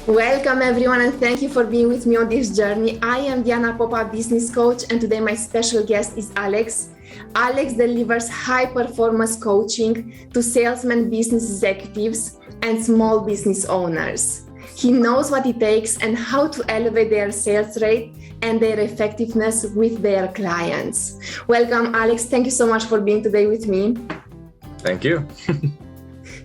Welcome everyone and thank you for being with me on this journey. I am Diana Popa, business coach, and today my special guest is Alex. Alex delivers high performance coaching to salesmen, business executives, and small business owners. He knows what it takes and how to elevate their sales rate and their effectiveness with their clients. Welcome, Alex. Thank you so much for being today with me. Thank you.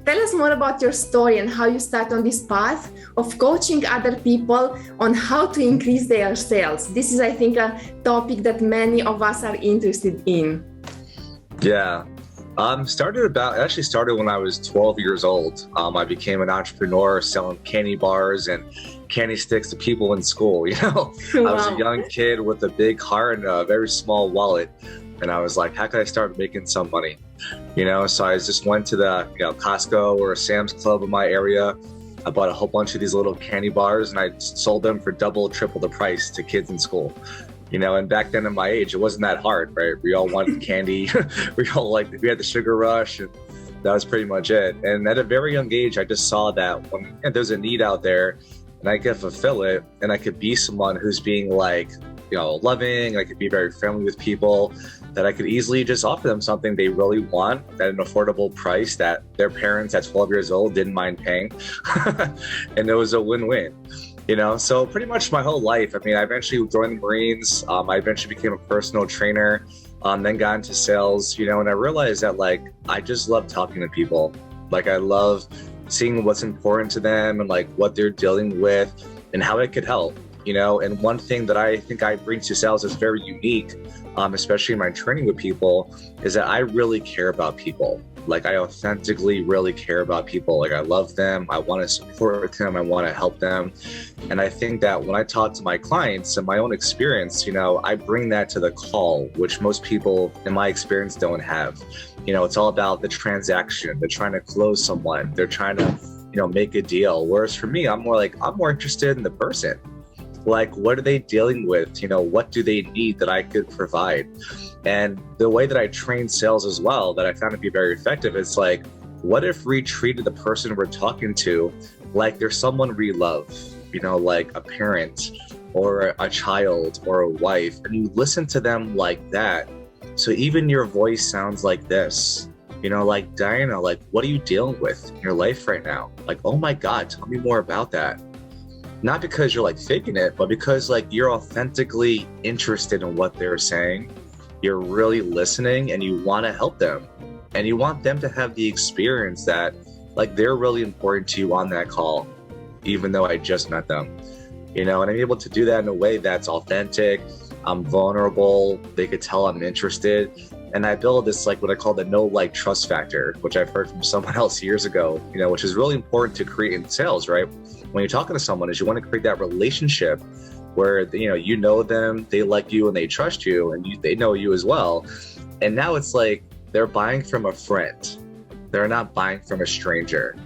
Tell us more about your story and how you start on this path of coaching other people on how to increase their sales. This is, I think, a topic that many of us are interested in. Yeah. It actually started when I was 12 years old. I became an entrepreneur selling candy bars and candy sticks to people in school. Wow. I was a young kid with a big heart and a very small wallet. And I was like, how can I start making some money? So I just went to the Costco or Sam's Club in my area. I bought a whole bunch of these little candy bars and I sold them for double, triple the price to kids in school. And back then at my age, it wasn't that hard, right? We all wanted candy. we had the sugar rush, and that was pretty much it. And at a very young age, I just saw that when there's a need out there and I could fulfill it and I could be someone who's being loving, I could be very friendly with people, that I could easily just offer them something they really want at an affordable price that their parents at 12 years old didn't mind paying. And it was a win-win. So pretty much my whole life, I eventually joined the Marines. I eventually became a personal trainer, then got into sales, and I realized that I just love talking to people. I love seeing what's important to them and what they're dealing with and how it could help, and one thing that I think I bring to sales is very unique, especially in my training with people, is that I really care about people. I authentically really care about people. I love them. I want to support them. I want to help them. And I think that when I talk to my clients and my own experience, I bring that to the call, which most people in my experience don't have. It's all about the transaction. They're trying to close someone. They're trying to, make a deal. Whereas for me, I'm more interested in the person. What are they dealing with? What do they need that I could provide? And the way that I train sales as well, that I found to be very effective, is what if we treated the person we're talking to like they're someone we love, like a parent or a child or a wife, and you listen to them like that. So even your voice sounds like this, Diana, what are you dealing with in your life right now? Oh my God, tell me more about that. Not because you're faking it, but because you're authentically interested in what they're saying. You're really listening and you want to help them. And you want them to have the experience that they're really important to you on that call, even though I just met them. And I'm able to do that in a way that's authentic. I'm vulnerable. They could tell I'm interested. And I build this what I call the know, like, trust factor, which I've heard from someone else years ago, which is really important to create in sales, right? When you're talking to someone, is you want to create that relationship where, you know them, they like you and they trust you, and they know you as well. And now it's they're buying from a friend. They're not buying from a stranger.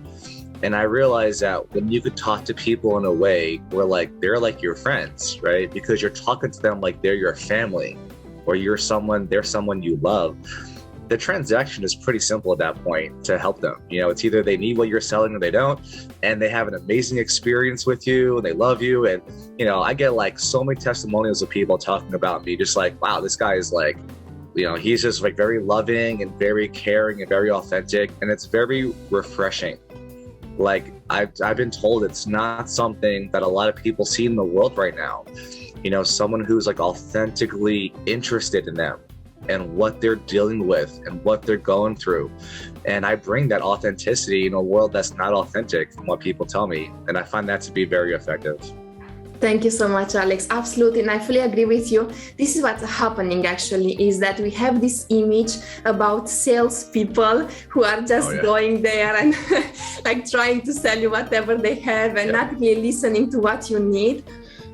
And I realized that when you could talk to people in a way where they're your friends, right? Because you're talking to them like they're your family, or they're someone you love. The transaction is pretty simple at that point to help them. It's either they need what you're selling or they don't, and they have an amazing experience with you and they love you. And, I get so many testimonials of people talking about me, just wow, this guy is he's just very loving and very caring and very authentic. And it's very refreshing. I've been told it's not something that a lot of people see in the world right now. Someone who's authentically interested in them and what they're dealing with and what they're going through. And I bring that authenticity in a world that's not authentic from what people tell me. And I find that to be very effective. Thank you so much, Alex. Absolutely. And I fully agree with you. This is what's happening actually, is that we have this image about salespeople who are just going there and trying to sell you whatever they have and not really listening to what you need.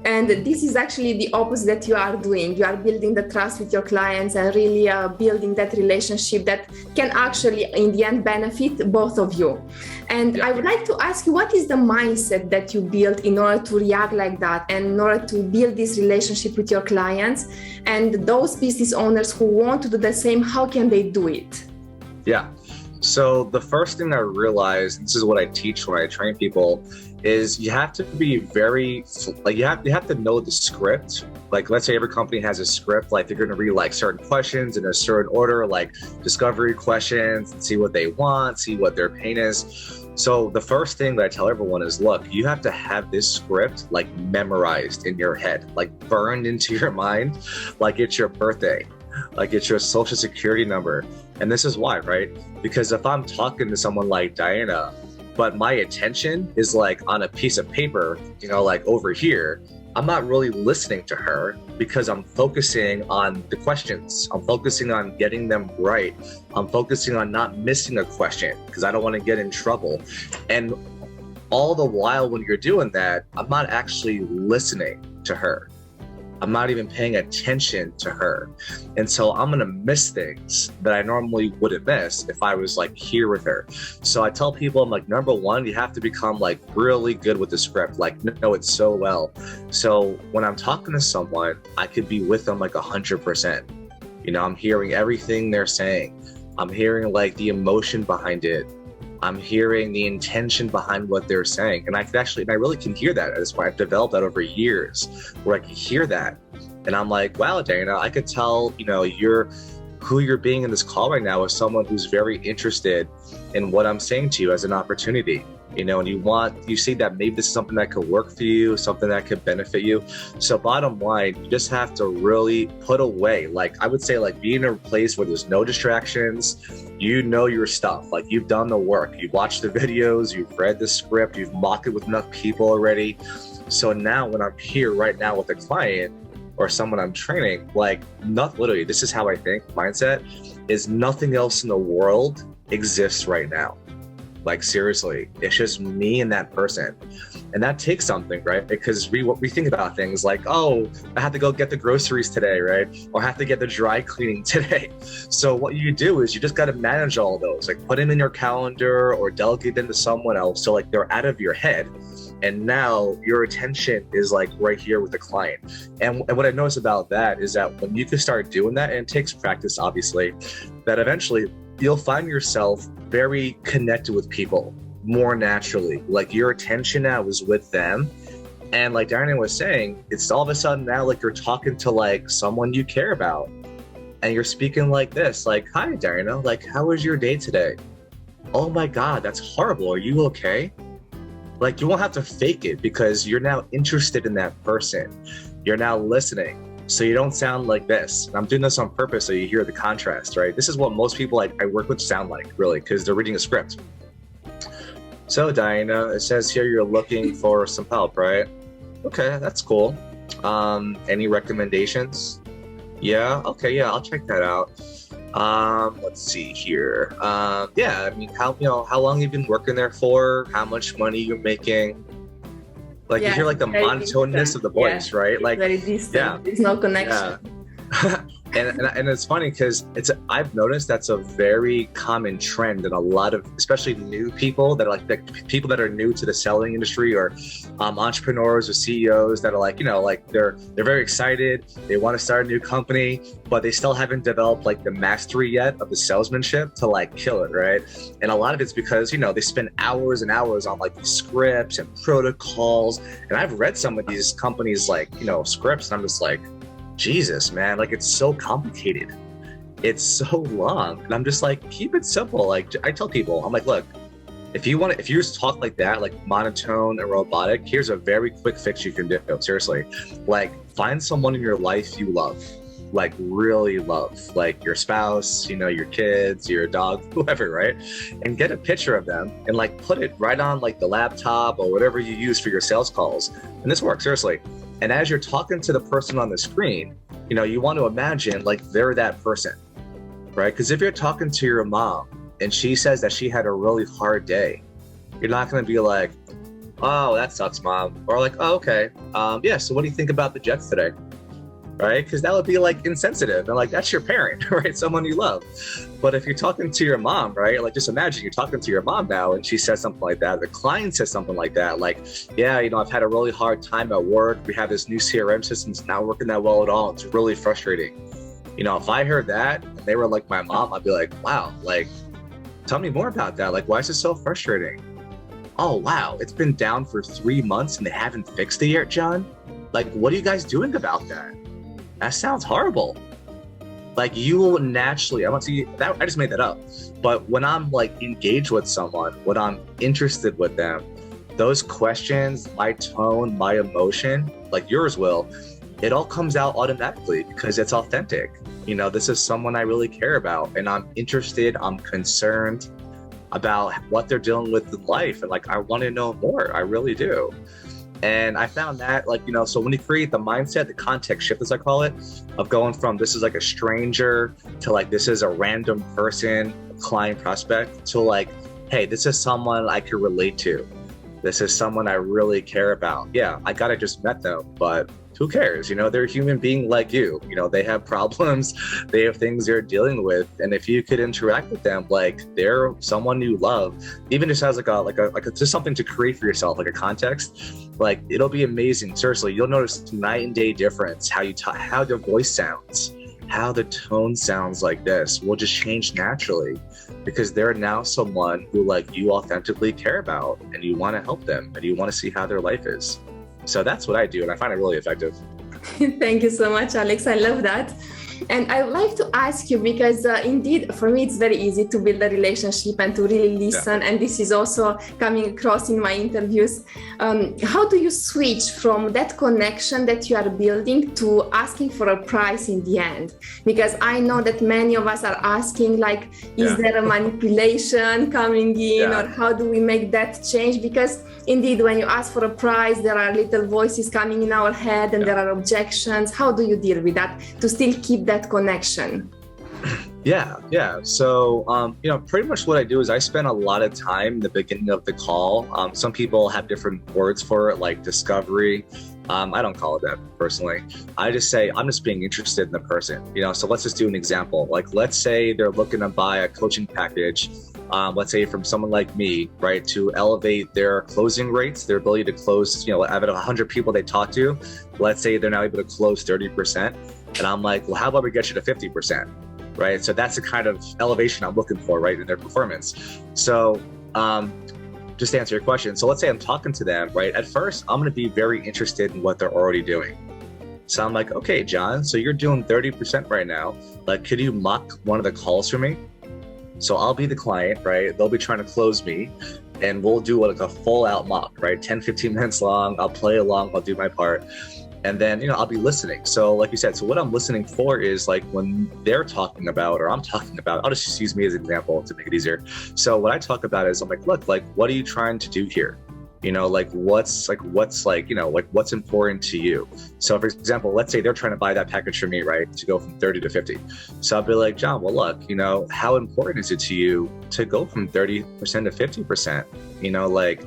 And this is actually the opposite that you are doing. You are building the trust with your clients and really building that relationship that can actually, in the end, benefit both of you. And I would like to ask you, what is the mindset that you built in order to react like that and in order to build this relationship with your clients? And those business owners who want to do the same, how can they do it? Yeah. So the first thing I realized, and this is what I teach when I train people, is you have to be very, like you have to know the script. Like let's say every company has a script, like they're going to read like certain questions in a certain order, like discovery questions, and see what they want, see what their pain is. So the first thing that I tell everyone is, look, you have to have this script like memorized in your head, like burned into your mind, like it's your birthday, like it's your social security number. And this is why, right? Because if I'm talking to someone like Diana, but my attention is like on a piece of paper, like over here, I'm not really listening to her because I'm focusing on the questions. I'm focusing on getting them right. I'm focusing on not missing a question because I don't want to get in trouble. And all the while when you're doing that, I'm not actually listening to her. I'm not even paying attention to her. And so I'm gonna miss things that I normally wouldn't miss if I was like here with her. So I tell people, I'm like, number one, you have to become like really good with the script, like know it so well. So when I'm talking to someone, I could be with them like 100%. I'm hearing everything they're saying. I'm hearing like the emotion behind it. I'm hearing the intention behind what they're saying. And I really can hear that. That's why I've developed that over years, where I can hear that. And I'm like, wow, Dana, I could tell, who you're being in this call right now is someone who's very interested in what I'm saying to you as an opportunity. And you see that maybe this is something that could work for you, something that could benefit you. So bottom line, you just have to really put away, like I would say, like be in a place where there's no distractions. You know your stuff, like you've done the work, you've watched the videos, you've read the script, you've mocked it with enough people already. So now when I'm here right now with a client or someone I'm training, like literally, this is how I think, mindset is nothing else in the world exists right now. Like seriously, it's just me and that person. And that takes something, right? Because we think about things like, oh, I have to go get the groceries today, right? Or I have to get the dry cleaning today. So what you do is you just got to manage all of those, like put them in your calendar or delegate them to someone else. So like they're out of your head. And now your attention is like right here with the client. And what I noticed about that is that when you can start doing that, and it takes practice, obviously, that eventually you'll find yourself very connected with people more naturally. Like your attention now is with them. And like Diana was saying, it's all of a sudden now like you're talking to like someone you care about. And you're speaking like this, like, hi, Diana, like, how was your day today? Oh my God, that's horrible. Are you okay? Like you won't have to fake it because you're now interested in that person. You're now listening. So you don't sound like this. And I'm doing this on purpose so you hear the contrast, right? This is what most people I work with sound like, really, because they're reading a script. So Diana, it says here you're looking for some help, right? Okay, that's cool. Any recommendations? Yeah, okay, yeah, I'll check that out. Let's see here. Yeah, I mean, how long have you been working there for? How much money you're making? Like you hear like the monotoneness of the voice, right? Like very distant. There's no connection. Yeah. and it's funny because I've noticed that's a very common trend in a lot of, especially new people that are like people that are new to the selling industry, or entrepreneurs or CEOs that are like, like they're very excited, they want to start a new company, but they still haven't developed like the mastery yet of the salesmanship to like kill it, right? And a lot of it's because they spend hours and hours on like these scripts and protocols. And I've read some of these companies like scripts, and I'm just like, Jesus, man, like it's so complicated. It's so long. And I'm just like, keep it simple. Like I tell people, I'm like, look, if you just talk like that, like monotone and robotic, here's a very quick fix you can do. Seriously, like find someone in your life you love, like really love, like your spouse, your kids, your dog, whoever, right? And get a picture of them and like put it right on like the laptop or whatever you use for your sales calls. And this works, seriously. And as you're talking to the person on the screen, you want to imagine like they're that person, right? Because if you're talking to your mom and she says that she had a really hard day, you're not going to be like, oh, that sucks, Mom. Or like, oh, okay. Yeah, so what do you think about the Jets today? Right? Because that would be like insensitive. And like, that's your parent, right? Someone you love. But if you're talking to your mom, right? Like, just imagine you're talking to your mom now and she says something like that. The client says something like that. Like, yeah, I've had a really hard time at work. We have this new CRM system. It's not working that well at all. It's really frustrating. If I heard that and they were like my mom, I'd be like, wow, like, tell me more about that. Like, why is it so frustrating? Oh, wow, it's been down for 3 months and they haven't fixed it yet, John? Like, what are you guys doing about that? That sounds horrible. Like, you will naturally, I just made that up. But when I'm like engaged with someone, when I'm interested with them, those questions, my tone, my emotion, like yours will, it all comes out automatically because it's authentic. You know, this is someone I really care about, and I'm interested, I'm concerned about what they're dealing with in life. And like, I want to know more. I really do. And I found that, like, you know, so when you create the mindset, the context shift, as I call it, of going from this is like a stranger to like, this is a random person, client, prospect, to like, hey, this is someone I can relate to. This is someone I really care about. Yeah, I gotta just met them, but who cares? You know, they're a human being like you. You know, they have problems, they have things they're dealing with. And if you could interact with them, like they're someone you love, even just as just something to create for yourself, like a context, like it'll be amazing. Seriously, you'll notice night and day difference, how you talk, how their voice sounds, how the tone sounds. Like this will just change naturally because they're now someone who like you authentically care about and you want to help them and you want to see how their life is. So that's what I do, and I find it really effective. Thank you so much, Alex. I love that. And I would like to ask you, because indeed, for me, it's very easy to build a relationship and to really listen. Yeah. And this is also coming across in my interviews. How do you switch from that connection that you are building to asking for a price in the end? Because I know that many of us are asking, like, is there a manipulation coming in, or how do we make that change? Because indeed, when you ask for a price, there are little voices coming in our head and there are objections. How do you deal with that to still keep that connection? Yeah. So, you know, pretty much what I do is I spend a lot of time in the beginning of the call. Some people have different words for it, like discovery. I don't call it that personally. I just say, I'm just being interested in the person, you know? So let's just do an example. Like, let's say they're looking to buy a coaching package, let's say from someone like me, right? To elevate their closing rates, their ability to close, you know, out of 100 people they talk to, let's say they're now able to close 30%. And I'm like, well, how about we get you to 50%, right? So that's the kind of elevation I'm looking for, right, in their performance. So just to answer your question, so let's say I'm talking to them, right? At first, I'm going to be very interested in what they're already doing. So I'm like, okay, John, so you're doing 30% right now. Like, could you mock one of the calls for me? So I'll be the client, right? They'll be trying to close me and we'll do like a full out mock, right? 10, 15 minutes long. I'll play along, I'll do my part. And then, you know, I'll be listening. So like you said, so what I'm listening for is like when they're talking about, or I'm talking about, I'll just use me as an example to make it easier. So what I talk about is I'm like, look, like, what are you trying to do here? You know, like what's important to you? So for example, let's say they're trying to buy that package from me, right? To go from 30 to 50. So I'll be like, John, well, look, you know, how important is it to you to go from 30% to 50%? You know, like,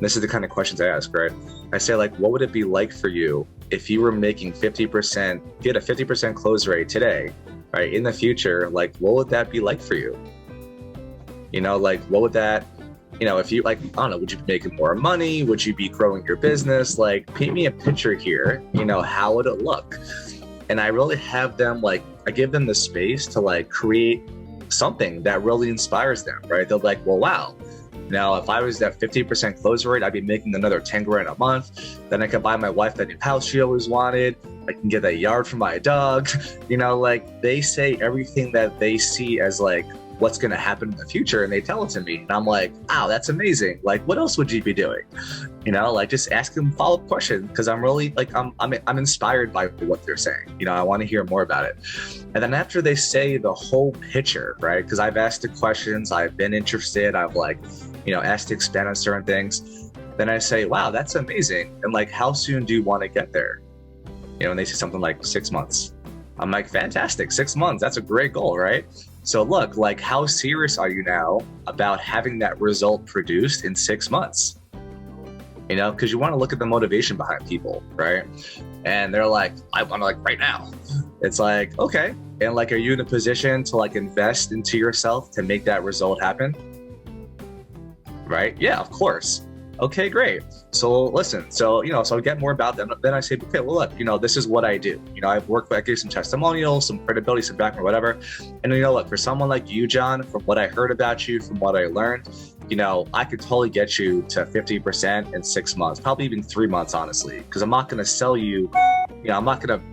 this is the kind of questions I ask, right? I say, like, what would it be like for you if you were making 50%, get a 50% close rate today, right? In the future, like, what would that be like for you? You know, like, what would that, you know, if you, like, I don't know, would you be making more money? Would you be growing your business? Like, paint me a picture here, you know, how would it look? And I really have them, like, I give them the space to, like, create something that really inspires them, right? They'll be like, well, wow. Now, if I was at 50% close rate, I'd be making another 10 grand a month. Then I can buy my wife that new house she always wanted. I can get that yard for my dog. You know, like, they say everything that they see as like what's going to happen in the future, and they tell it to me. And I'm like, wow, that's amazing. Like, what else would you be doing? You know, like, just ask them follow-up questions, because I'm really like, I'm inspired by what they're saying. You know, I want to hear more about it. And then after they say the whole picture, right? Because I've asked the questions, I've been interested, I've like, you know, asked to expand on certain things. Then I say, wow, that's amazing. And like, how soon do you want to get there? You know, and they say something like 6 months. I'm like, fantastic, 6 months. That's a great goal, right? So look, like, how serious are you now about having that result produced in 6 months? You know, because you want to look at the motivation behind people, right? And they're like, I want to, like, right now. It's like, okay. And like, are you in a position to like invest into yourself to make that result happen? Right? Yeah, of course. Okay, great. So listen, so I get more about them. Then I say, okay, well, look, this is what I do. I've worked, I gave some testimonials, some credibility, some background, whatever. And look, for someone like you, John, from what I heard about you, from what I learned, I could totally get you to 50% in 6 months, probably even 3 months, honestly, because I'm not going to sell you, I'm not going to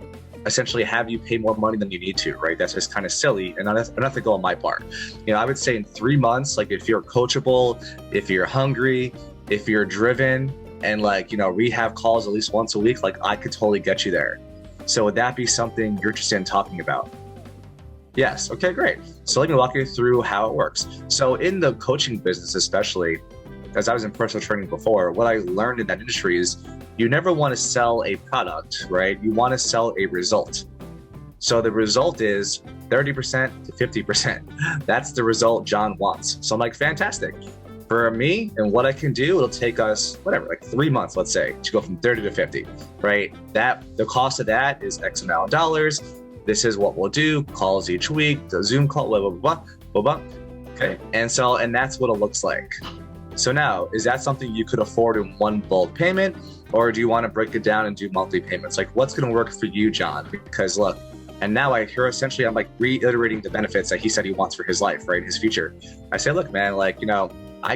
essentially have you pay more money than you need to, right? That's just kind of silly and not to go on my part. I would say in 3 months, like if you're coachable, if you're hungry, if you're driven, and rehab calls at least once a week, like I could totally get you there. So would that be something you're interested in talking about? Yes. Okay, great. So let me walk you through how it works. So in the coaching business, especially, as I was in personal training before, what I learned in that industry is you never want to sell a product, right? You want to sell a result. So the result is 30% to 50%. That's the result John wants. So I'm like, fantastic. For me and what I can do, it'll take us, whatever, like 3 months, let's say, to go from 30 to 50, right? The cost of that is X amount of dollars. This is what we'll do, calls each week, the Zoom call, blah, blah, blah, blah, blah. Okay. And that's what it looks like. So now, is that something you could afford in one bulk payment, or do you want to break it down and do monthly payments? Like, what's going to work for you, John? Because look, and now I hear essentially, I'm like reiterating the benefits that he said he wants for his life, right? His future. I say, look, man, I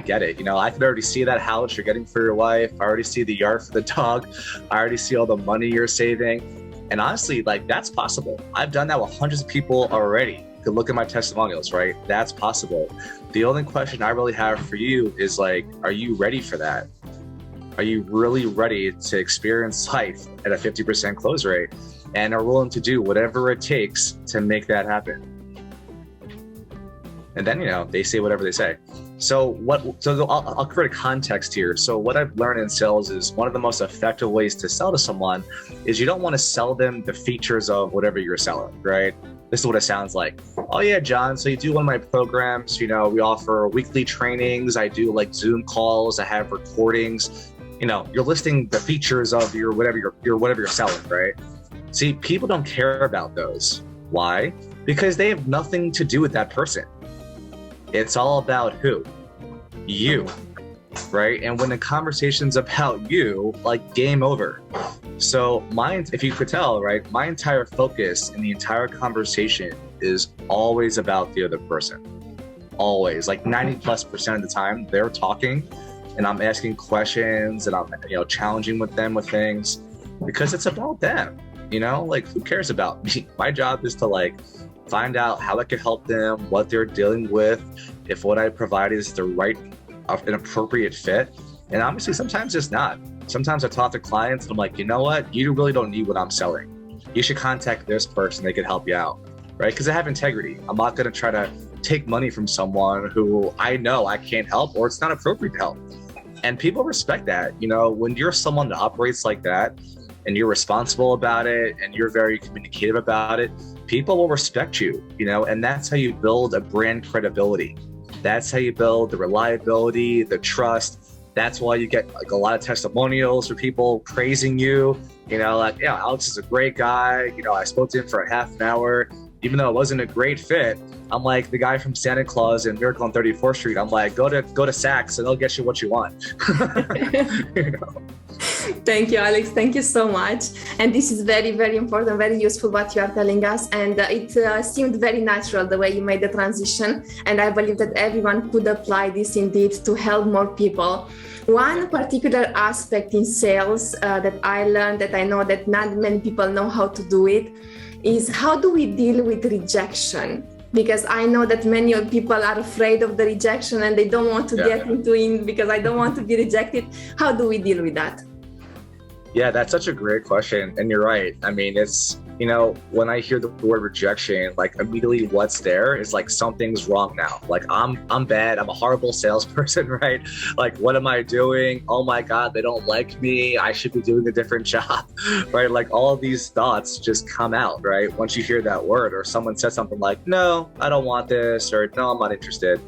get it. I could already see that house you're getting for your wife. I already see the yard for the dog. I already see all the money you're saving. And honestly, that's possible. I've done that with hundreds of people already. You could look at my testimonials, right? That's possible. The only question I really have for you is are you ready for that? Are you really ready to experience life at a 50% close rate and are willing to do whatever it takes to make that happen? And then, they say whatever they say. So I'll create a context here. So what I've learned in sales is one of the most effective ways to sell to someone is you don't want to sell them the features of whatever you're selling, right? This is what it sounds like. Oh yeah, John, so you do one of my programs, we offer weekly trainings. I do Zoom calls. I have recordings. You're listing the features of your whatever you're selling, right? See, people don't care about those. Why? Because they have nothing to do with that person. It's all about who? You, right? And when the conversation's about you, game over. So if you could tell, right, my entire focus in the entire conversation is always about the other person. Always, 90+% of the time they're talking and I'm asking questions and I'm, challenging with them with things because it's about them, who cares about me? My job is to find out how I can help them, what they're dealing with, if what I provide is the right, an appropriate fit. And obviously sometimes it's not. Sometimes I talk to clients and I'm like, you know what? You really don't need what I'm selling. You should contact this person. They can help you out, right? Because I have integrity. I'm not going to try to take money from someone who I know I can't help or it's not appropriate to help. And people respect that. When you're someone that operates like that and you're responsible about it and you're very communicative about it, people will respect you, and that's how you build a brand credibility. That's how you build the reliability, the trust. That's why you get a lot of testimonials for people praising you, Alex is a great guy. I spoke to him for a half an hour, even though it wasn't a great fit. I'm like the guy from Santa Claus and Miracle on 34th Street. I'm like, go to Saks and they'll get you what you want. Thank you, Alex. Thank you so much. And this is very, very important, very useful what you are telling us. And it seemed very natural the way you made the transition. And I believe that everyone could apply this indeed to help more people. One particular aspect in sales that I learned, that I know that not many people know how to do it, is how do we deal with rejection? Because I know that many people are afraid of the rejection and they don't want to get into it because I don't want to be rejected. How do we deal with that? Yeah, that's such a great question. And you're right. I mean, it's, when I hear the word rejection, immediately what's there is something's wrong now. I'm bad. I'm a horrible salesperson, right? What am I doing? Oh my God, they don't like me. I should be doing a different job, right? All of these thoughts just come out, right? Once you hear that word or someone says something no, I don't want this, or no, I'm not interested.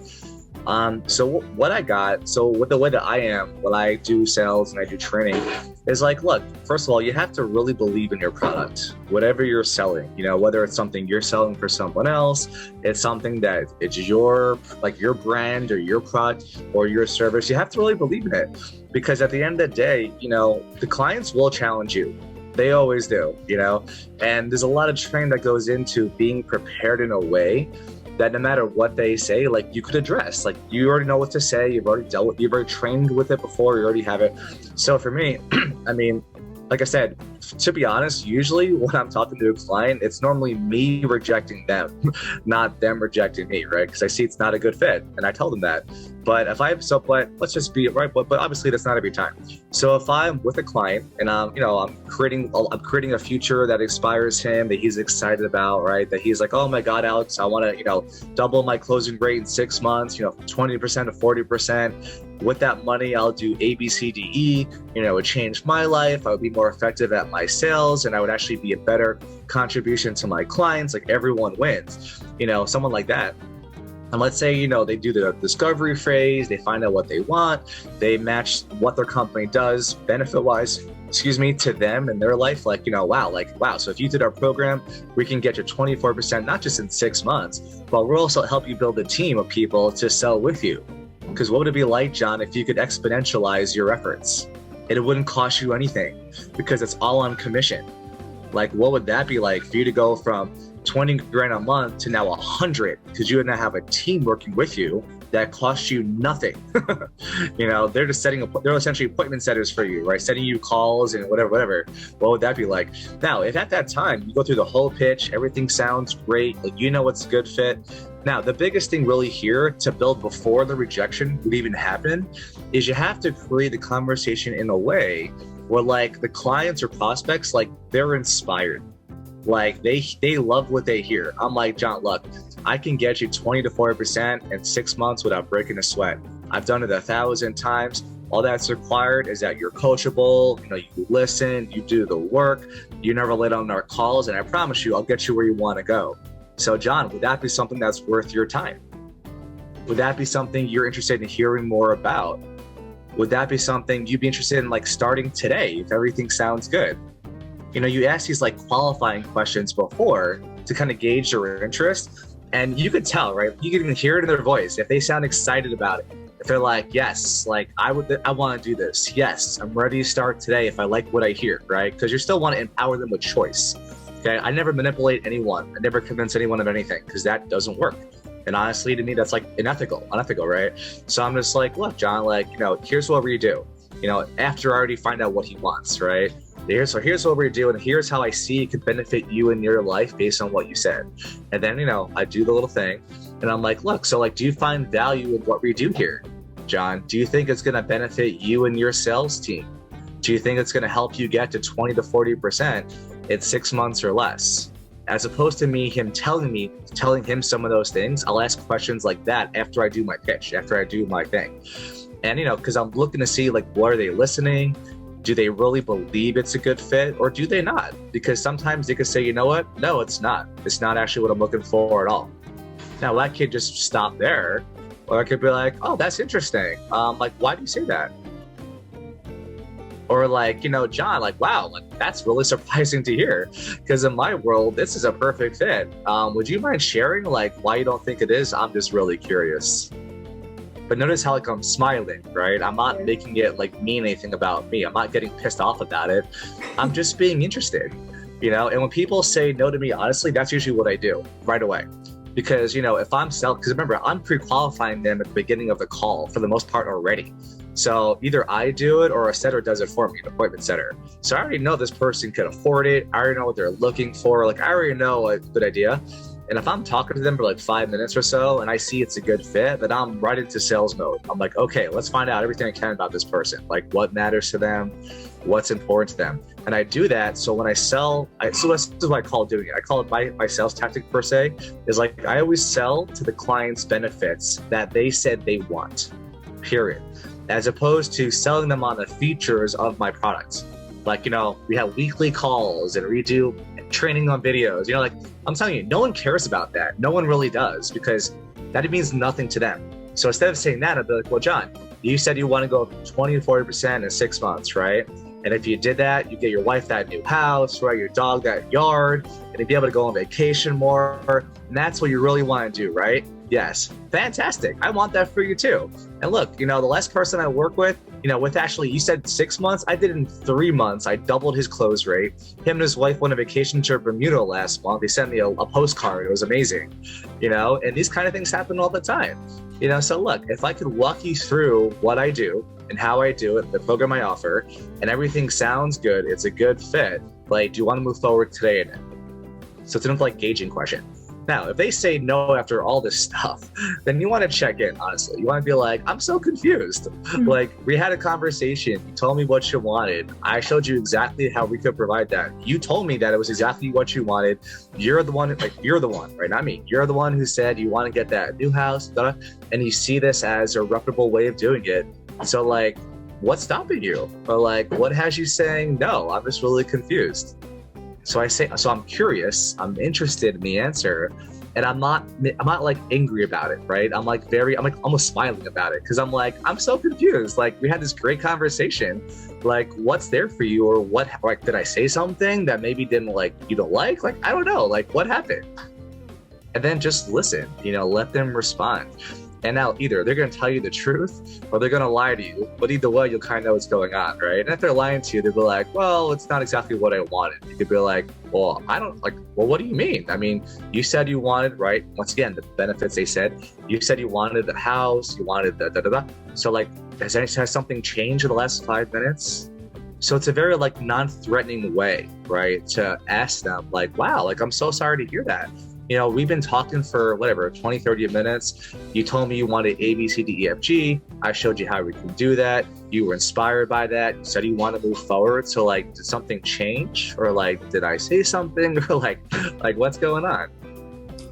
What I got, with the way that I am when I do sales and I do training is like, look, first of all, you have to really believe in your product, whatever you're selling, whether it's something you're selling for someone else, it's something that it's your brand or your product or your service. You have to really believe in it, because at the end of the day, the clients will challenge you. They always do, and there's a lot of training that goes into being prepared in a way that no matter what they say, like you could address, like you already know what to say, you've already trained with it before, you already have it. So for me, I mean, like I said, to be honest, usually when I'm talking to a client, it's normally me rejecting them, not them rejecting me, right? Because I see it's not a good fit, and I tell them that. But if I have let's just be right. But obviously, that's not every time. So if I'm with a client and I'm creating a future that inspires him, that he's excited about, right? That he's like, oh my God, Alex, I want to double my closing rate in 6 months, 20% to 40%. With that money, I'll do A, B, C, D, E. It would change my life. I would be more effective at my sales, and I would actually be a better contribution to my clients. Like everyone wins, someone like that. And let's say, they do the discovery phase, they find out what they want, they match what their company does benefit-wise, to them and their life. Wow. So if you did our program, we can get you 24%, not just in 6 months, but we'll also help you build a team of people to sell with you. Because what would it be like, John, if you could exponentialize your efforts? It wouldn't cost you anything because it's all on commission. Like, what would that be like for you to go from 20 grand a month to now 100, because you would now have a team working with you that costs you nothing. They're just they're essentially appointment setters for you, right? Setting you calls and whatever. What would that be like? Now, if at that time you go through the whole pitch, everything sounds great, like what's a good fit. Now, the biggest thing really here to build before the rejection would even happen is you have to create the conversation in a way where like the clients or prospects, like they're inspired. Like they love what they hear. I'm like, John, look, I can get you 20 to 40% in 6 months without breaking a sweat. I've done it 1,000 times. All that's required is that you're coachable, you listen, you do the work, you never let on our calls, and I promise you, I'll get you where you want to go. So John, would that be something that's worth your time? Would that be something you're interested in hearing more about? Would that be something you'd be interested in like starting today if everything sounds good? You ask these like qualifying questions before to kind of gauge their interest, and you could tell, right? You can even hear it in their voice if they sound excited about it. If they're like, yes, like I want to do this. Yes, I'm ready to start today if I like what I hear, right? Because you still want to empower them with choice. Okay, I never manipulate anyone. I never convince anyone of anything because that doesn't work. And honestly, to me, that's like unethical, right? So I'm just like, look, John, like, here's what we do. After I already find out what he wants, right? Here's what we're doing. Here's how I see it could benefit you in your life based on what you said. And then, I do the little thing and I'm like, look, so like, do you find value in what we do here, John? Do you think it's going to benefit you and your sales team? Do you think it's going to help you get to 20 to 40% in 6 months or less? As opposed to him telling him some of those things, I'll ask questions like that after I do my pitch, after I do my thing. And, because I'm looking to see like, what are they listening? Do they really believe it's a good fit or do they not? Because sometimes they could say, you know what? No, it's not. It's not actually what I'm looking for at all. Now, that could just stop there. Or I could be like, oh, that's interesting. Like, why do you say that? Or like, John, like, wow, like that's really surprising to hear. Because in my world, this is a perfect fit. Would you mind sharing like why you don't think it is? I'm just really curious. But notice how like I'm smiling, right? I'm not making it like mean anything about me. I'm not getting pissed off about it. I'm just being interested, And when people say no to me, honestly, that's usually what I do right away. Because, if I'm because remember, I'm pre-qualifying them at the beginning of the call for the most part already. So either I do it or a setter does it for me, an appointment setter. So I already know this person can afford it. I already know what they're looking for. Like I already know a good idea. And if I'm talking to them for like 5 minutes or so and I see it's a good fit, then I'm right into sales mode. I'm like, okay, let's find out everything I can about this person. Like what matters to them, what's important to them. And I do that. So when I sell, so this is what I call doing it. I call it my sales tactic per se, is like, I always sell to the client's benefits that they said they want, period. As opposed to selling them on the features of my products. Like, we have weekly calls and we do training on videos, like I'm telling you, no one cares about that. No one really does because that means nothing to them. So instead of saying that, I'd be like, well, John, you said you want to go 20 to 40% in 6 months, right? And if you did that, you get your wife that new house, right? Your dog that yard, and you'd be able to go on vacation more. And that's what you really want to do, right? Yes. Fantastic. I want that for you too. And look, the last person I work with, with actually, you said 6 months, I did it in 3 months. I doubled his close rate. Him and his wife went on vacation to Bermuda last month. They sent me a postcard. It was amazing, and these kind of things happen all the time. So look, if I could walk you through what I do and how I do it, the program I offer, and everything sounds good, it's a good fit, like, do you want to move forward today in it? So it's an gauging question. Now, if they say no after all this stuff, then you want to check in, honestly. You want to be like, I'm so confused. Like, we had a conversation. You told me what you wanted. I showed you exactly how we could provide that. You told me that it was exactly what you wanted. You're the one, right? Not me. You're the one who said you want to get that new house, and you see this as a reputable way of doing it. So, what's stopping you? Or what has you saying no? I'm just really confused. So I'm curious, I'm interested in the answer, and I'm not angry about it, right? I'm almost smiling about it, because I'm so confused. We had this great conversation, what's there for you, or what, did I say something that maybe didn't you don't like? I don't know, what happened? And then just listen, let them respond. And now either they're going to tell you the truth or they're going to lie to you. But either way, you'll kind of know what's going on, right? And if they're lying to you, they'll be like, well, it's not exactly what I wanted. You could be like, well, what do you mean? I mean, you said you wanted, right? Once again, the benefits they said, you said you wanted the house, you wanted the da-da-da. So has something changed in the last 5 minutes? So it's a very non-threatening way, right? To ask them wow, I'm so sorry to hear that. We've been talking for 20, 30 minutes. You told me you wanted A, B, C, D, E, F, G. I showed you how we can do that. You were inspired by that. You said you want to move forward. So did something change? Or did I say something? Or what's going on?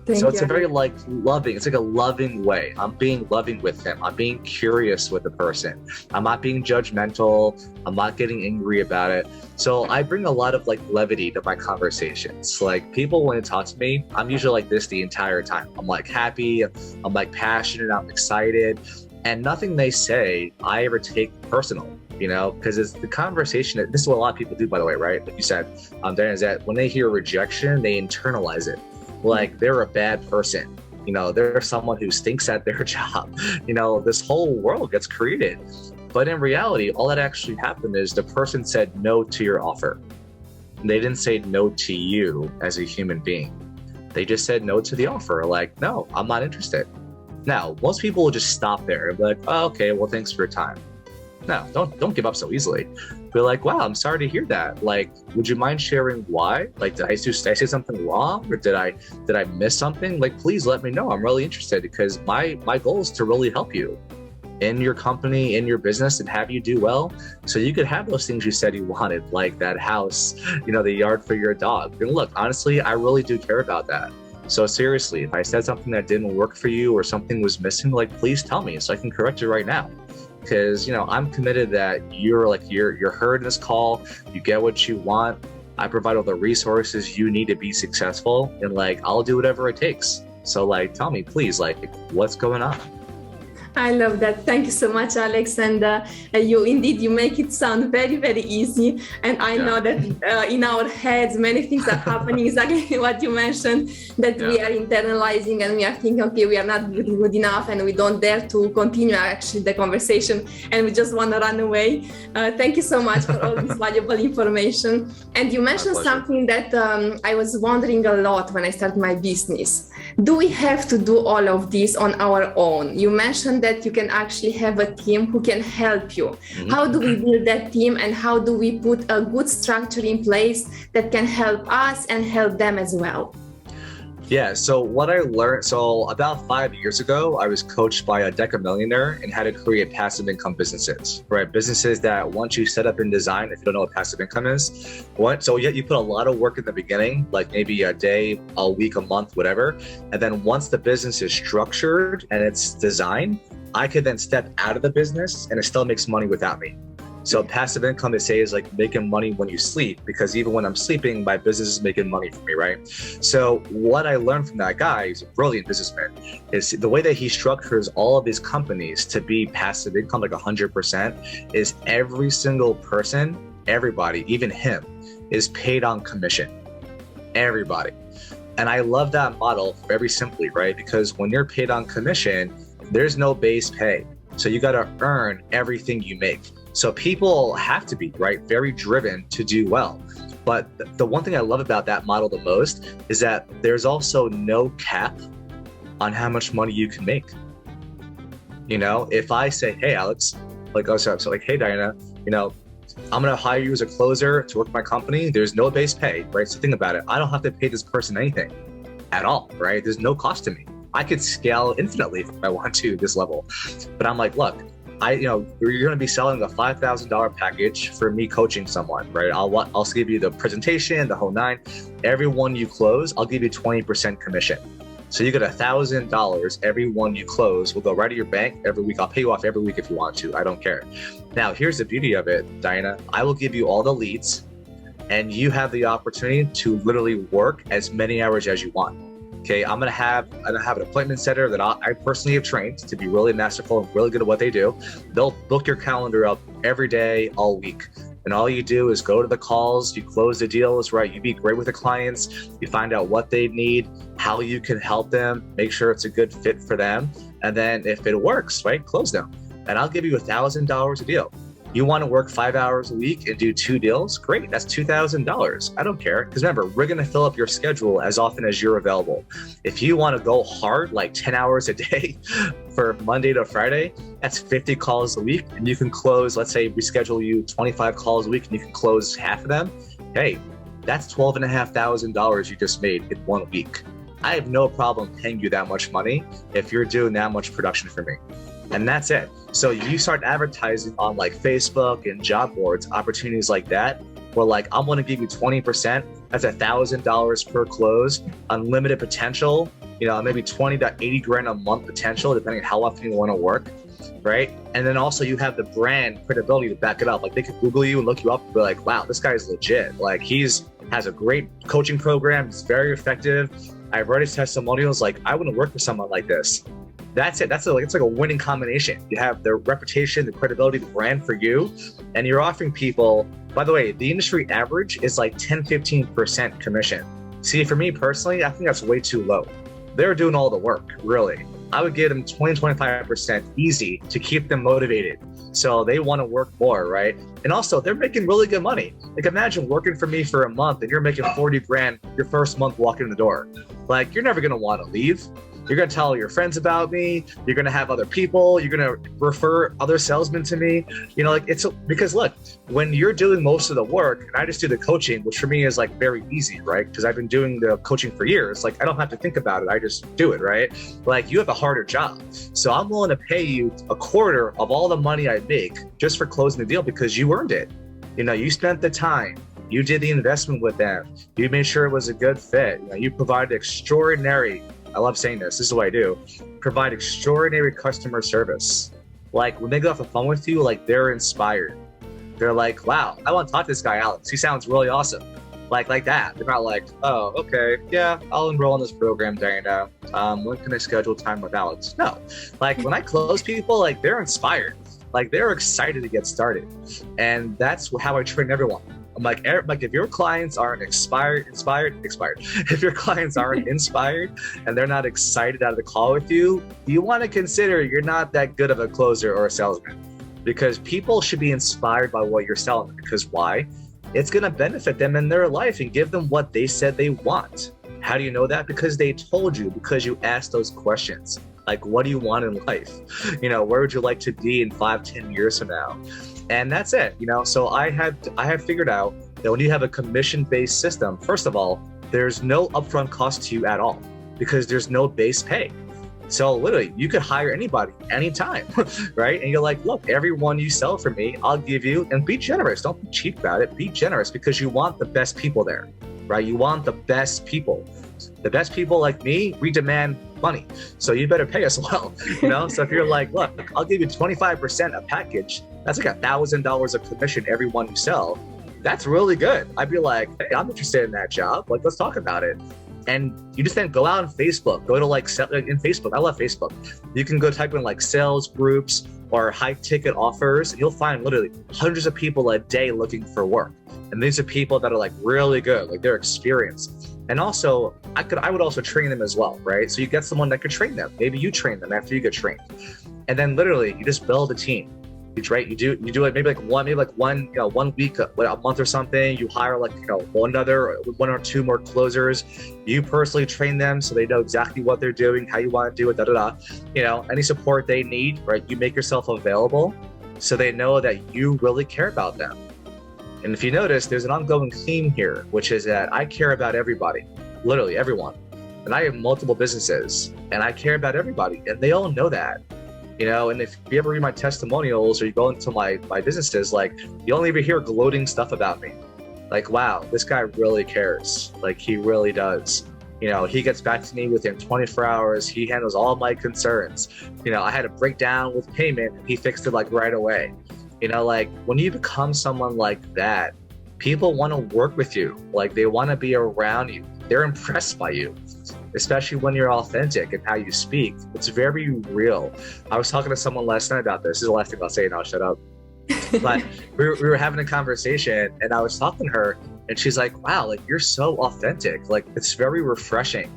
It's a very loving, it's a loving way. I'm being loving with them. I'm being curious with the person. I'm not being judgmental. I'm not getting angry about it. So I bring a lot of levity to my conversations. People when they talk to me, I'm usually this the entire time. I'm happy, I'm passionate, I'm excited. And nothing they say, I ever take personal. Because it's the conversation. This is what a lot of people do, by the way, right? Like you said, Darren, is that when they hear rejection, they internalize it. They're a bad person. They're someone who stinks at their job. This whole world gets created. But in reality, all that actually happened is the person said no to your offer. They didn't say no to you as a human being. They just said no to the offer. No, I'm not interested. Now, most people will just stop there and be like, oh, okay, well, thanks for your time. No, don't give up so easily. Be like, wow, I'm sorry to hear that. Would you mind sharing why? Did I say something wrong, or did I miss something? Please let me know. I'm really interested, because my goal is to really help you in your company, in your business, and have you do well, so you could have those things you said you wanted, like that house, the yard for your dog. And look, honestly, I really do care about that. So seriously, if I said something that didn't work for you or something was missing, please tell me so I can correct it right now. Because I'm committed that you're heard in this call. You get what you want. I provide all the resources you need to be successful, and I'll do whatever it takes. So tell me, please, what's going on? I love that. Thank you so much, Alex. And you make it sound very, very easy. And I know that in our heads, many things are happening, exactly what you mentioned, that we are internalizing and we are thinking, okay, we are not good enough and we don't dare to continue actually the conversation and we just want to run away. Thank you so much for all this valuable information. And you mentioned something that I was wondering a lot when I started my business. Do we have to do all of this on our own? You mentioned that you can actually have a team who can help you. Mm-hmm. How do we build that team, and how do we put a good structure in place that can help us and help them as well? Yeah, so what I learned, about 5 years ago, I was coached by a decamillionaire in how to create passive income businesses, right? Businesses that once you set up and design, if you don't know what passive income is, you put a lot of work in the beginning, maybe a day, a week, a month, whatever. And then once the business is structured and it's designed, I could then step out of the business and it still makes money without me. So passive income, they say, is like making money when you sleep, because even when I'm sleeping, my business is making money for me, right? So what I learned from that guy, he's a brilliant businessman, is the way that he structures all of his companies to be passive income, like 100%, is every single person, everybody, even him, is paid on commission. Everybody. And I love that model very simply, right? Because when you're paid on commission, there's no base pay. So you got to earn everything you make. So people have to be, right, very driven to do well. But the one thing I love about that model the most is that there's also no cap on how much money you can make. You know, if I say, hey, Alex, like, oh, so like, hey, Diana, you know, I'm going to hire you as a closer to work my company. There's no base pay, right? So think about it. I don't have to pay this person anything at all, right? There's no cost to me. I could scale infinitely if I want to this level. But I'm like, look, you're going to be selling a $5,000 package for me coaching someone, right? I'll give you the presentation, the whole nine. Every one you close, I'll give you 20% commission. So you get $1,000 every one you close will go right to your bank every week. I'll pay you off every week if you want to. I don't care. Now, here's the beauty of it, Diana. I will give you all the leads, and you have the opportunity to literally work as many hours as you want. Okay, I'm gonna have an appointment setter that I personally have trained to be really masterful and really good at what they do. They'll book your calendar up every day, all week. And all you do is go to the calls, you close the deals, right? You be great with the clients, you find out what they need, how you can help them, make sure it's a good fit for them. And then if it works, right, close them. And I'll give you $1,000 a deal. You want to work 5 hours a week and do 2 deals? Great, that's $2,000. I don't care. Because remember, we're going to fill up your schedule as often as you're available. If you want to go hard, like 10 hours a day for Monday to Friday, that's 50 calls a week. And you can close, let's say we schedule you 25 calls a week and you can close half of them. Hey, that's $12,500 you just made in 1 week. I have no problem paying you that much money if you're doing that much production for me. And that's it. So you start advertising on like Facebook and job boards, opportunities like that, where like, I'm going to give you 20%. That's $1,000 per close, unlimited potential, you know, maybe 20 to 80 grand a month potential, depending on how often you want to work. Right. And then also you have the brand credibility to back it up. Like they could Google you and look you up and be like, wow, this guy's legit. Like has a great coaching program. It's very effective. I've already testimonials. Like I want to work with someone like this. That's it. It's like a winning combination. You have the reputation, the credibility, the brand for you, and you're offering people, by the way, the industry average is like 10-15% commission. See, for me personally, I think that's way too low. They're doing all the work, really. I would give them 20-25% easy to keep them motivated. So they want to work more, right? And also they're making really good money. Like imagine working for me for a month and you're making 40 grand your first month walking in the door. Like you're never going to want to leave. You're going to tell your friends about me. You're going to have other people. You're going to refer other salesmen to me. You know, like because look, when you're doing most of the work and I just do the coaching, which for me is like very easy, right? Because I've been doing the coaching for years. Like I don't have to think about it. I just do it, right? Like you have a harder job. So I'm willing to pay you a quarter of all the money I make just for closing the deal because you earned it. You know, you spent the time. You did the investment with them. You made sure it was a good fit. You know, you provided extraordinary, I love saying this is what I do, provide extraordinary customer service. Like when they get off the phone with you, like they're inspired. They're like, wow, I want to talk to this guy, Alex. He sounds really awesome. Like that. They're not like, oh, okay, yeah, I'll enroll in this program, Diana. When can I schedule time with Alex? No. Like when I close people, like they're inspired. Like they're excited to get started. And that's how I train everyone. I'm like if your clients aren't expired. If your clients aren't inspired and they're not excited out of the call with you, you want to consider you're not that good of a closer or a salesman, because people should be inspired by what you're selling. Because why? It's going to benefit them in their life and give them what they said they want. How do you know that? Because they told you, because you asked those questions. Like, what do you want in life? You know, where would you like to be in 5-10 years from now? And that's it, you know. So I have figured out that when you have a commission-based system, first of all, there's no upfront cost to you at all because there's no base pay. So literally, you could hire anybody, anytime, right? And you're like, look, everyone you sell for me, I'll give you, and be generous. Don't be cheap about it. Be generous because you want the best people there, right? You want the best people. The best people like me, we demand money. So you better pay us well, you know? So if you're like, look, I'll give you 25% a package, that's like $1,000 of commission every one you sell. That's really good. I'd be like, hey, I'm interested in that job. Like, let's talk about it. And you just then go out on Facebook, go to in Facebook, I love Facebook. You can go type in like sales groups or high ticket offers, and you'll find literally hundreds of people a day looking for work. And these are people that are like really good, like they're experienced. And also, I would also train them as well, right? So you get someone that could train them. Maybe you train them after you get trained. And then literally you just build a team. Right? You do it maybe like one week, a month or something. You hire like one or two more closers. You personally train them so they know exactly what they're doing, how you want to do it, any support they need, right? You make yourself available so they know that you really care about them. And if you notice, there's an ongoing theme here, which is that I care about everybody, literally everyone. And I have multiple businesses and I care about everybody, and they all know that. And if you ever read my testimonials or you go into my businesses, like you only ever hear gloating stuff about me. Like, wow, this guy really cares. Like he really does. He gets back to me within 24 hours. He handles all my concerns. I had a breakdown with payment and he fixed it like right away. Like when you become someone like that, people want to work with you. Like they want to be around you. They're impressed by you, especially when you're authentic and how you speak. It's very real. I was talking to someone last night about this. This is the last thing I'll say and I'll shut up. But we were having a conversation and I was talking to her and she's like, wow, like you're so authentic. Like it's very refreshing,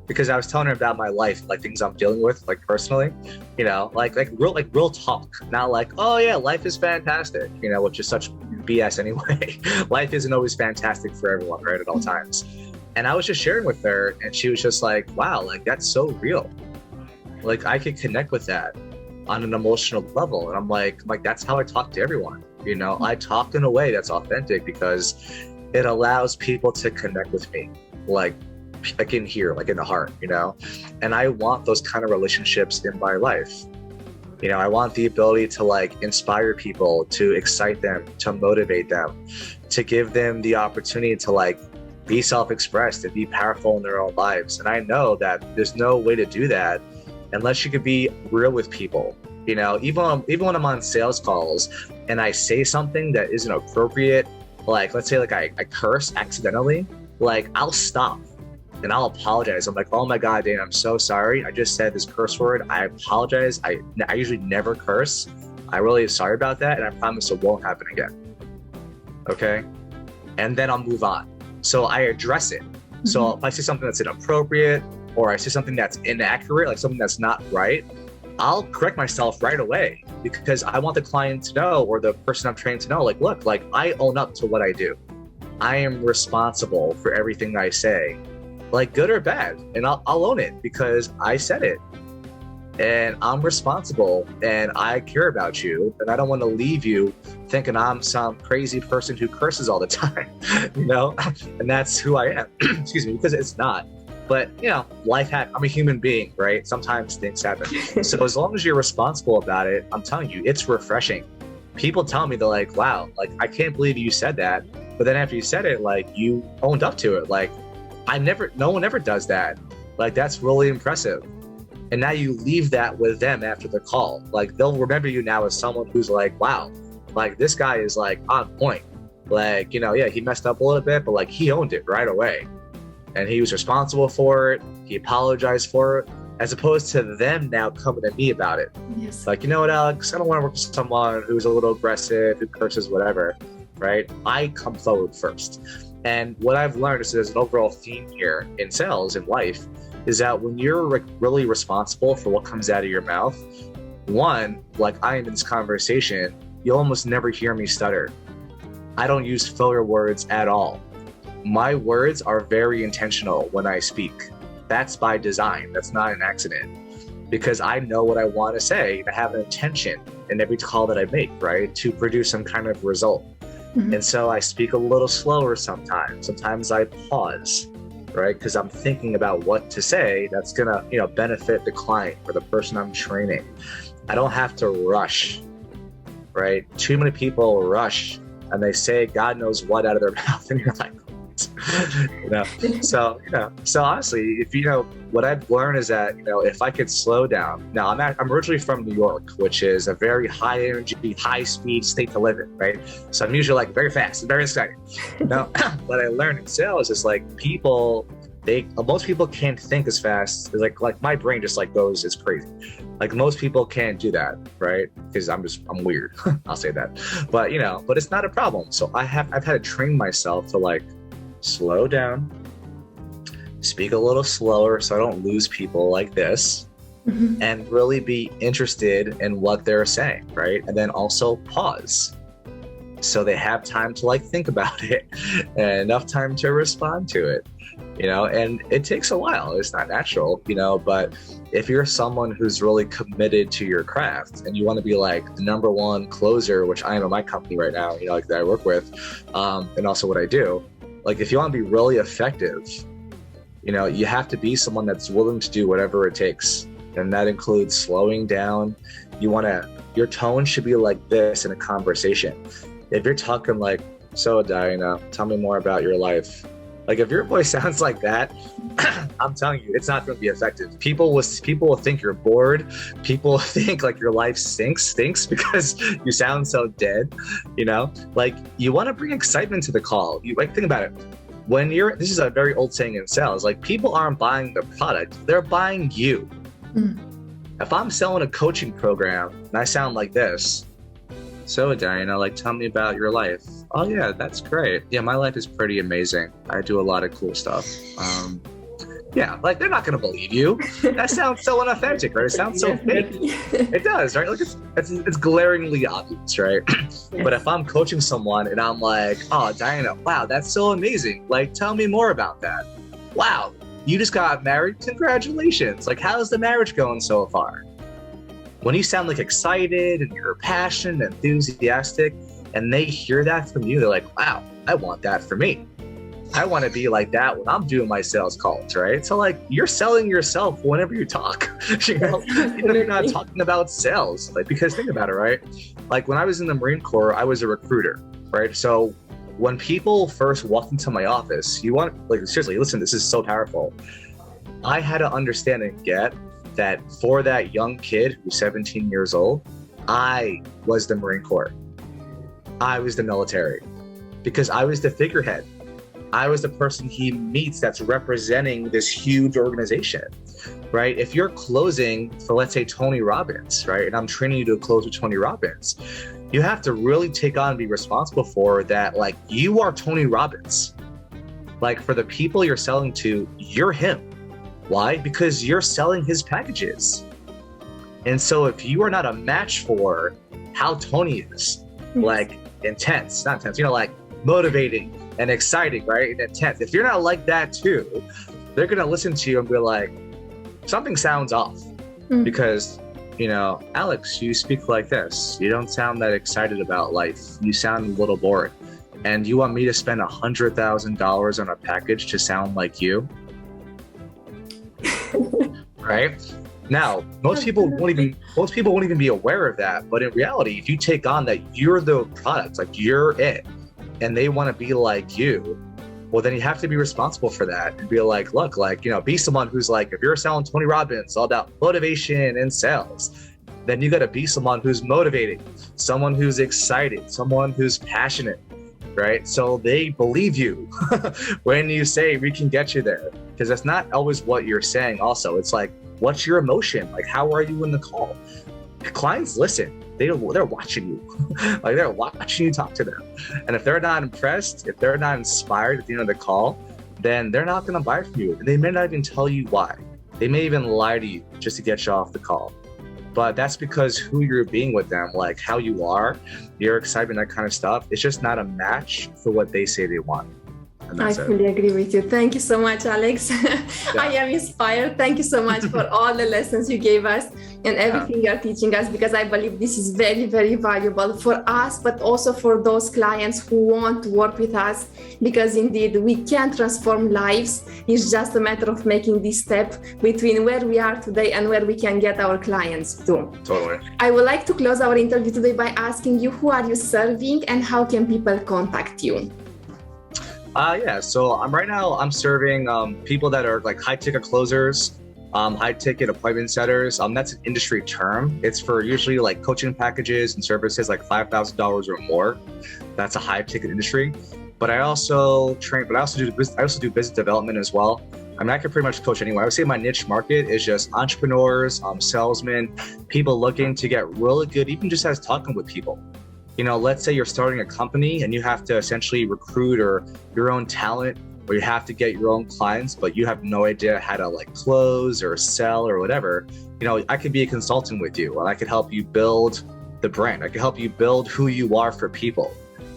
because I was telling her about my life, like things I'm dealing with, like personally, like real talk, not like, oh yeah, life is fantastic, which is such BS anyway. Life isn't always fantastic for everyone, right? At all times. And I was just sharing with her and she was just like, wow, like that's so real. Like I could connect with that on an emotional level. And I'm like, that's how I talk to everyone. I talk in a way that's authentic because it allows people to connect with me, like in here, like in the heart, and I want those kind of relationships in my life. I want the ability to like inspire people, to excite them, to motivate them, to give them the opportunity to like be self-expressed and be powerful in their own lives. And I know that there's no way to do that unless you could be real with people. Even when I'm on sales calls and I say something that isn't appropriate, like let's say like I curse accidentally, like I'll stop and I'll apologize. I'm like, oh my God, Dane, I'm so sorry. I just said this curse word. I apologize. I usually never curse. I'm really sorry about that. And I promise it won't happen again. Okay. And then I'll move on. So I address it. Mm-hmm. So if I say something that's inappropriate or I say something that's inaccurate, like something that's not right, I'll correct myself right away because I want the client to know, or the person I'm training to know, like, look, like I own up to what I do. I am responsible for everything I say, like good or bad. And I'll own it because I said it. And I'm responsible and I care about you. And I don't want to leave you thinking I'm some crazy person who curses all the time, and that's who I am. Excuse me, because it's not. But, life happens. I'm a human being, right? Sometimes things happen. So as long as you're responsible about it, I'm telling you, it's refreshing. People tell me, they're like, wow, like, I can't believe you said that. But then after you said it, like, you owned up to it. Like, no one ever does that. Like, that's really impressive. And now you leave that with them after the call. Like, they'll remember you now as someone who's like, wow, like, this guy is like on point. Like, yeah, he messed up a little bit, but like, he owned it right away. And he was responsible for it. He apologized for it, as opposed to them now coming to me about it. Yes. Like, you know what, Alex, I don't want to work with someone who's a little aggressive, who curses, whatever, right? I come forward first. And what I've learned is there's an overall theme here in sales, in life, is that when you're really responsible for what comes out of your mouth, one, like I am in this conversation, you'll almost never hear me stutter. I don't use filler words at all. My words are very intentional when I speak. That's by design. That's not an accident, because I know what I want to say and I have an intention in every call that I make, right? To produce some kind of result. Mm-hmm. And so I speak a little slower sometimes. Sometimes I pause. right? Because I'm thinking about what to say that's gonna, benefit the client or the person I'm training. I don't have to rush, right? Too many people rush and they say God knows what out of their mouth, and you're like, So honestly, what I've learned is that, if I could slow down. Now, I'm originally from New York, which is a very high energy, high speed state to live in, right? So I'm usually like very fast and very exciting. What I learned in sales is like most people can't think as fast. It's like my brain just like goes, it's crazy. Like most people can't do that, right? Because I'm weird. I'll say that. But but it's not a problem. So I've had to train myself to like slow down, speak a little slower so I don't lose people like this, and really be interested in what they're saying, right? And then also pause so they have time to like think about it and enough time to respond to it, and it takes a while. It's not natural, but if you're someone who's really committed to your craft and you want to be like the number one closer, which I am in my company right now, like that I work with, and also what I do, like if you want to be really effective, you have to be someone that's willing to do whatever it takes. And that includes slowing down. Your tone should be like this in a conversation. If you're talking like, so Diana, tell me more about your life. Like if your voice sounds like that, I'm telling you, it's not going to be effective. People will think you're bored. People will think like your life stinks because you sound so dead. Like you want to bring excitement to the call. Think about it. This is a very old saying in sales, like people aren't buying the product, they're buying you. If I'm selling a coaching program and I sound like this, so Diana, like tell me about your life. Oh yeah, that's great. Yeah, my life is pretty amazing. I do a lot of cool stuff. Yeah, like they're not gonna believe you. That sounds so inauthentic, right? It sounds so fake. It does, right? Like it's glaringly obvious, right? Yes. But if I'm coaching someone and I'm like, oh Diana, wow, that's so amazing. Like tell me more about that. Wow, you just got married. Congratulations. Like how's the marriage going so far? When you sound like excited and you're passionate and enthusiastic, and they hear that from you, they're like, wow, I want that for me. I want to be like that when I'm doing my sales calls, right? So like you're selling yourself whenever you talk, even if you're not talking about sales. Like, because think about it, right? Like when I was in the Marine Corps, I was a recruiter, right? So when people first walked into my office, seriously, listen, this is so powerful. I had to understand and get that for that young kid who's 17 years old, I was the Marine Corps. I was the military because I was the figurehead. I was the person he meets that's representing this huge organization, right? If you're closing for, let's say, Tony Robbins, right? And I'm training you to close with Tony Robbins, you have to really take on and be responsible for that. Like you are Tony Robbins. Like for the people you're selling to, you're him. Why? Because you're selling his packages. And so if you are not a match for how Tony is, like intense, not intense, like motivating and exciting, right? And intense. If you're not like that too, they're going to listen to you and be like, something sounds off because, Alex, you speak like this. You don't sound that excited about life. You sound a little bored. And you want me to spend $100,000 on a package to sound like you? Right? Now, most people won't even be aware of that. But in reality, if you take on that you're the product, like you're it, and they want to be like you, well, then you have to be responsible for that and be like, look, like, be someone who's like, if you're selling Tony Robbins, all about motivation and sales, then you got to be someone who's motivated, someone who's excited, someone who's passionate, right? So they believe you when you say we can get you there, because that's not always what you're saying. Also, it's like, what's your emotion? Like, how are you in the call? Clients listen. They're watching you. Like they're watching you talk to them. And if they're not impressed, if they're not inspired at the end of the call, then they're not going to buy from you. And they may not even tell you why. They may even lie to you just to get you off the call. But that's because who you're being with them, like how you are, your excitement, that kind of stuff, it's just not a match for what they say they want. And And I that's it. fully agree with you. Thank you so much, Alex. I am inspired. Thank you so much for all the lessons you gave us and everything you're teaching us, because I believe this is very, very valuable for us, but also for those clients who want to work with us, because indeed we can transform lives. It's just a matter of making this step between where we are today and where we can get our clients to. Totally. I would like to close our interview today by asking you, who are you serving and how can people contact you? So I'm serving people that are like high ticket closers, high ticket appointment setters. That's an industry term. It's for usually like coaching packages and services like $5,000 or more. That's a high ticket industry. But I also do business development as well. I mean, I can pretty much coach anyone. I would say my niche market is just entrepreneurs, salesmen, people looking to get really good, even just as talking with people. You know, let's say you're starting a company and you have to essentially recruit or your own talent, or you have to get your own clients, but you have no idea how to like close or sell or whatever. You know, I could be a consultant with you and I could help you build the brand. I could help you build who you are for people.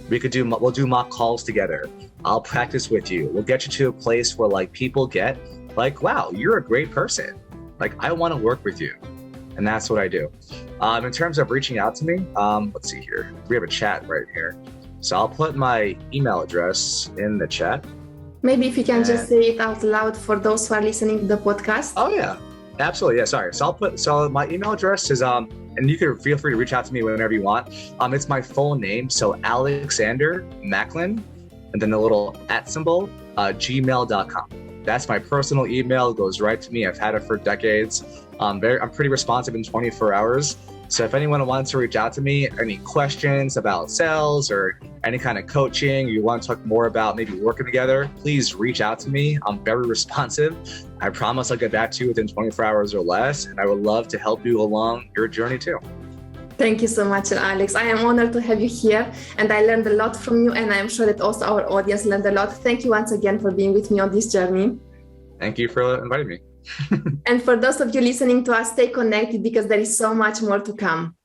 We'll do mock calls together. I'll practice with you. We'll get you to a place where like people get like, wow, you're a great person. Like, I want to work with you. And that's what I do. In terms of reaching out to me, let's see here. We have a chat right here. So I'll put my email address in the chat. Maybe if you can just say it out loud for those who are listening to the podcast. Oh yeah, absolutely. Yeah, sorry. So my email address is, and you can feel free to reach out to me whenever you want. It's my full name. So Alexander Macklin, and then the little @ symbol, gmail.com. That's my personal email. It goes right to me. I've had it for decades. I'm pretty responsive in 24 hours. So if anyone wants to reach out to me, any questions about sales or any kind of coaching, you want to talk more about maybe working together, please reach out to me. I'm very responsive. I promise I'll get back to you within 24 hours or less. And I would love to help you along your journey too. Thank you so much, Alex. I am honored to have you here, and I learned a lot from you, and I'm sure that also our audience learned a lot. Thank you once again for being with me on this journey. Thank you for inviting me. And for those of you listening to us, stay connected because there is so much more to come.